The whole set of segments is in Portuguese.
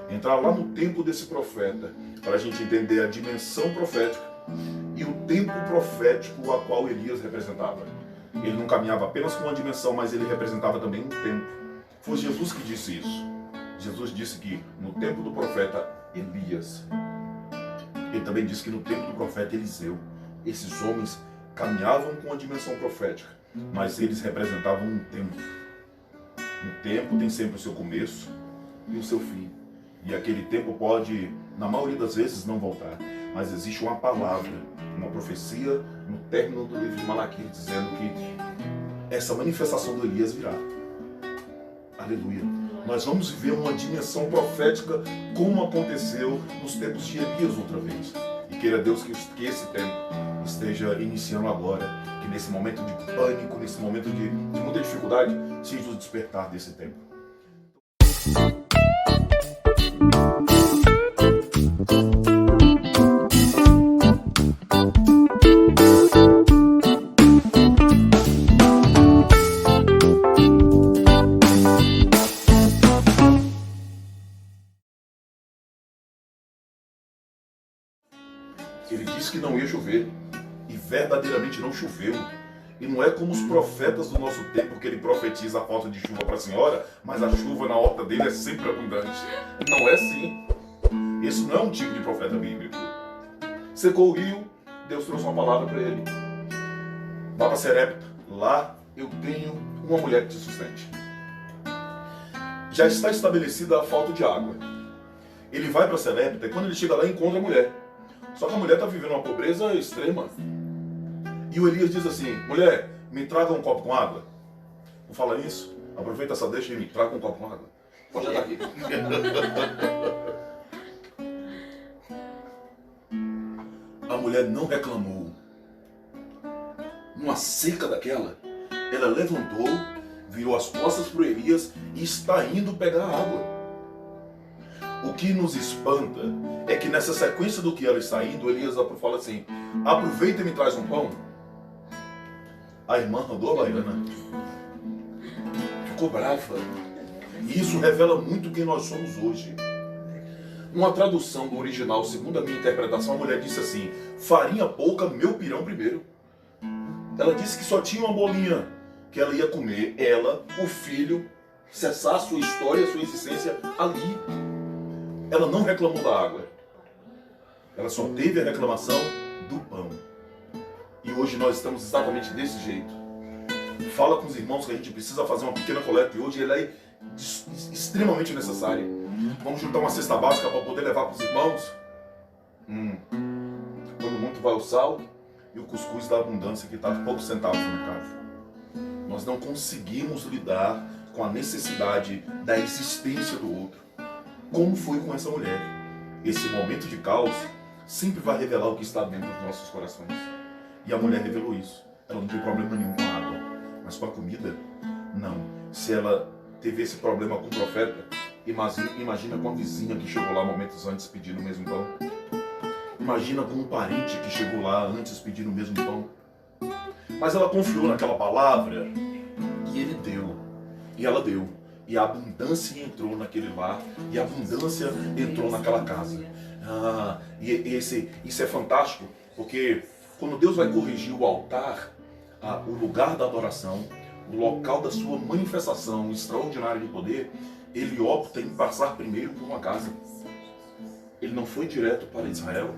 entrar lá no tempo desse profeta, para a gente entender a dimensão profética e o tempo profético a qual Elias representava. Ele não caminhava apenas com uma dimensão, mas ele representava também um tempo. Foi Jesus que disse isso. Jesus disse que no tempo do profeta Elias, ele também disse que no tempo do profeta Eliseu, esses homens caminhavam com uma dimensão profética, mas eles representavam um tempo. Um tempo tem sempre o seu começo e o seu fim. E aquele tempo pode, na maioria das vezes, não voltar. Mas existe uma palavra, uma profecia no término do livro de Malaquias, dizendo que essa manifestação do Elias virá. Aleluia. Nós vamos viver uma dimensão profética como aconteceu nos tempos de Elias outra vez. E queira Deus que esse tempo esteja iniciando agora. Que nesse momento de pânico, nesse momento de muita dificuldade, seja o despertar desse tempo. Ele disse que não ia chover, e verdadeiramente não choveu. E não é como os profetas do nosso tempo, que ele profetiza a falta de chuva para a senhora, mas a chuva na horta dele é sempre abundante. Não é assim. Esse não é um tipo de profeta bíblico. Secou o rio, Deus trouxe uma palavra para ele. Vá para Serepta, lá eu tenho uma mulher que te sustente. Já está estabelecida a falta de água. Ele vai para Serepta e quando ele chega lá encontra a mulher. Só que a mulher está vivendo uma pobreza extrema. E o Elias diz assim: mulher, me traga um copo com água. Não fala isso? Aproveita essa deixa e me traga um copo com água. Pode estar aqui. A mulher não reclamou. Numa seca daquela, ela levantou, virou as costas para o Elias e está indo pegar água. O que nos espanta é que nessa sequência do que ela está indo, Elias fala assim: aproveita e me traz um pão. A irmã rodou a baiana, ficou brava. E isso revela muito quem nós somos hoje. Numa tradução do original, segundo a minha interpretação, a mulher disse assim: farinha pouca, meu pirão primeiro. Ela disse que só tinha uma bolinha que ela ia comer, ela, o filho, cessar sua história, sua existência ali. Ela não reclamou da água. Ela só teve a reclamação do pão. E hoje nós estamos exatamente desse jeito. Fala com os irmãos que a gente precisa fazer uma pequena coleta e hoje ela é extremamente necessária. Vamos juntar uma cesta básica para poder levar para os irmãos. Quando muito vai o sal e o cuscuz da abundância que está a poucos centavos no mercado. Nós não conseguimos lidar com a necessidade da existência do outro. Como foi com essa mulher? Esse momento de caos sempre vai revelar o que está dentro dos nossos corações. E a mulher revelou isso. Ela não tem problema nenhum com a água. Mas com a comida, não. Se ela teve esse problema com o profeta, imagina com a vizinha que chegou lá momentos antes pedindo o mesmo pão. Imagina com um parente que chegou lá antes pedindo o mesmo pão. Mas ela confiou naquela palavra e ele deu. E ela deu. E a abundância entrou naquele lar. E a abundância entrou naquela casa. Isso é fantástico, porque quando Deus vai corrigir o altar, o lugar da adoração, o local da sua manifestação extraordinária de poder, ele opta em passar primeiro por uma casa. Ele não foi direto para Israel.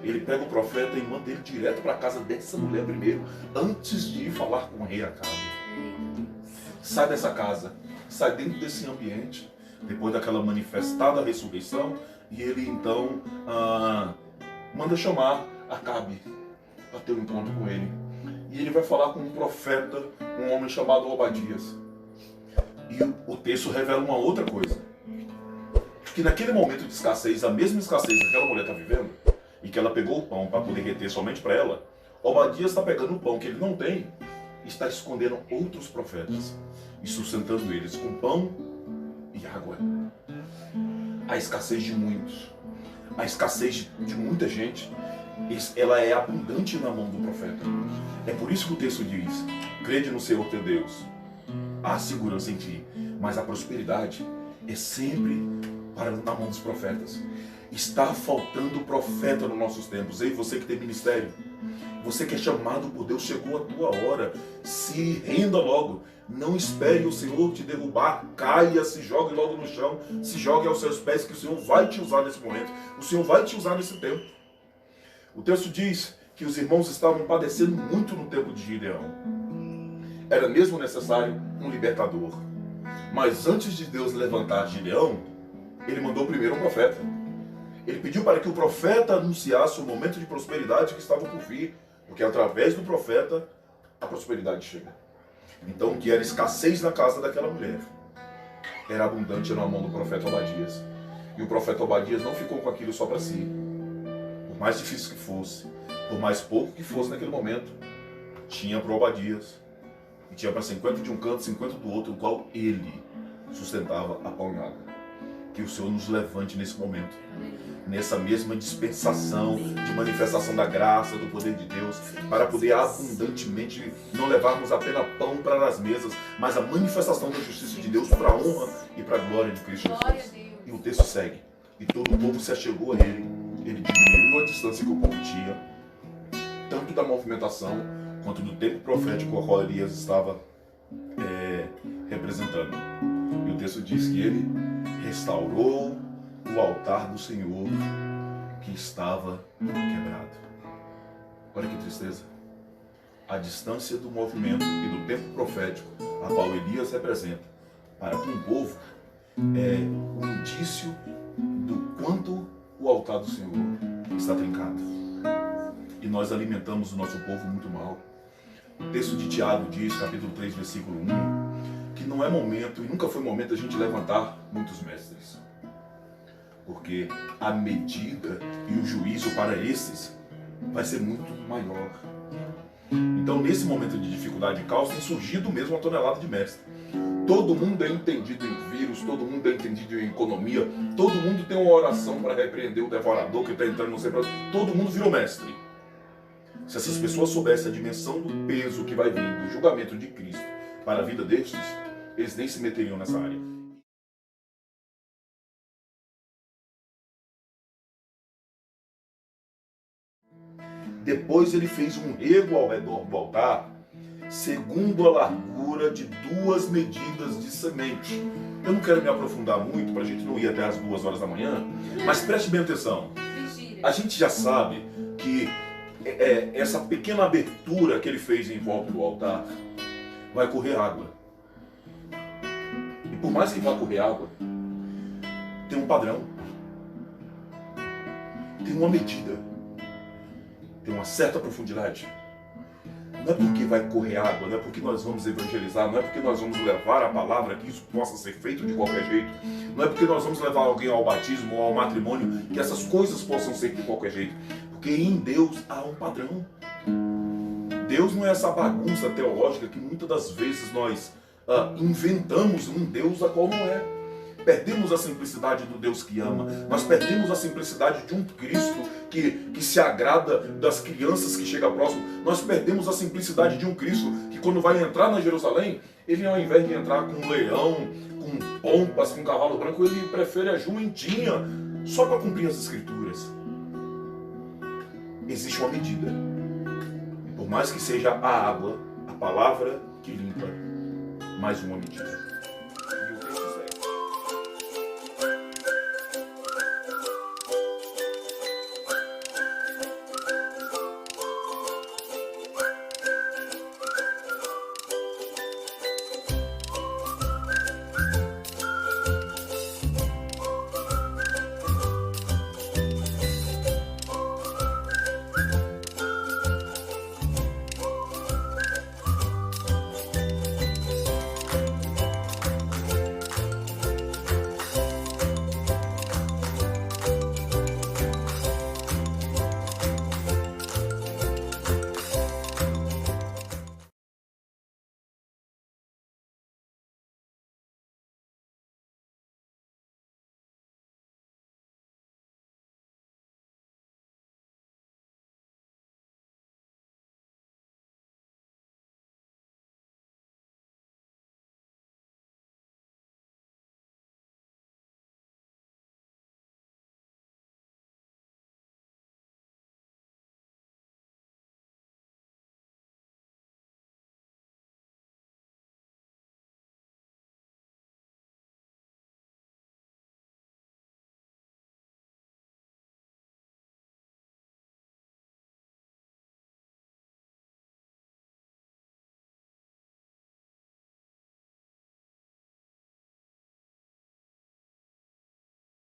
Ele pega o profeta e manda ele direto para a casa dessa mulher primeiro, antes de ir falar com o rei Acabe. Sai dessa casa, sai dentro desse ambiente, depois daquela manifestada ressurreição, e ele então manda chamar Acabe para ter um encontro com ele. E ele vai falar com um profeta, um homem chamado Obadias. E o texto revela uma outra coisa. Que naquele momento de escassez, a mesma escassez que aquela mulher está vivendo, e que ela pegou o pão para poder reter somente para ela, Obadias está pegando o pão que ele não tem e está escondendo outros profetas e sustentando eles com pão e água. A escassez de muitos, a escassez de muita gente, ela é abundante na mão do profeta. É por isso que o texto diz: crede no Senhor teu Deus, há segurança em ti, mas a prosperidade é sempre na mão dos profetas. Está faltando profeta nos nossos tempos. Ei, você que tem ministério, você que é chamado por Deus, chegou a tua hora. Se renda logo. Não espere o Senhor te derrubar. Caia, se jogue logo no chão. Se jogue aos seus pés, que o Senhor vai te usar nesse momento. O Senhor vai te usar nesse tempo. O texto diz que os irmãos estavam padecendo muito no tempo de Gideão. Era mesmo necessário um libertador. Mas antes de Deus levantar Gideão, ele mandou primeiro um profeta. Ele pediu para que o profeta anunciasse o momento de prosperidade que estava por vir, porque através do profeta a prosperidade chega. Então, o que era escassez na casa daquela mulher era abundante na mão do profeta Obadias. E o profeta Obadias não ficou com aquilo só para si. Por mais difícil que fosse, por mais pouco que fosse naquele momento, tinha para Obadias. E tinha para 50 de um canto, 50 do outro, o qual ele sustentava a pão e água. Que o Senhor nos levante nesse momento, nessa mesma dispensação de manifestação da graça, do poder de Deus, para poder abundantemente não levarmos apenas pão para as mesas, mas a manifestação da justiça de Deus para a honra e para a glória de Cristo Jesus. E o texto segue. E todo o povo se achegou a ele. Ele diminuiu a distância que o povo tinha, tanto da movimentação quanto do tempo profético a qual Elias estava representando. E o texto diz que ele restaurou o altar do Senhor que estava quebrado. Olha que tristeza. A distância do movimento e do tempo profético a qual Elias representa para com o povo é um indício do quanto o altar do Senhor está trincado. E nós alimentamos o nosso povo muito mal. O texto de Tiago diz, capítulo 3, versículo 1, que não é momento, e nunca foi momento, a gente levantar muitos mestres. Porque a medida e o juízo para esses vai ser muito maior. Então, nesse momento de dificuldade e caos, tem surgido mesmo uma tonelada de mestre. Todo mundo é entendido em vírus, todo mundo é entendido em economia, todo mundo tem uma oração para repreender o devorador que está entrando no centro. Todo mundo virou mestre. Se essas pessoas soubessem a dimensão do peso que vai vir do julgamento de Cristo para a vida destes, eles nem se meteriam nessa área. Depois ele fez um rego ao redor do altar, segundo a largura de 2 medidas de semente. Eu não quero me aprofundar muito para a gente não ir até as 2 horas da manhã, mas preste bem atenção. A gente já sabe que essa pequena abertura que ele fez em volta do altar vai correr água. E por mais que vá correr água, tem um padrão, tem uma medida, tem uma certa profundidade. Não é porque vai correr água, não é porque nós vamos evangelizar, não é porque nós vamos levar a palavra que isso possa ser feito de qualquer jeito, não é porque nós vamos levar alguém ao batismo ou ao matrimônio que essas coisas possam ser de qualquer jeito. Porque em Deus há um padrão. Deus não é essa bagunça teológica que muitas das vezes nós inventamos um Deus a qual não é. Perdemos a simplicidade do Deus que ama. Nós perdemos a simplicidade de um Cristo que se agrada das crianças que chegam próximo. Nós perdemos a simplicidade de um Cristo que quando vai entrar na Jerusalém, ele ao invés de entrar com um leão, com pompas, com um cavalo branco, ele prefere a jumentinha só para cumprir as escrituras. Existe uma medida. E por mais que seja a água, a palavra que limpa, mais uma medida.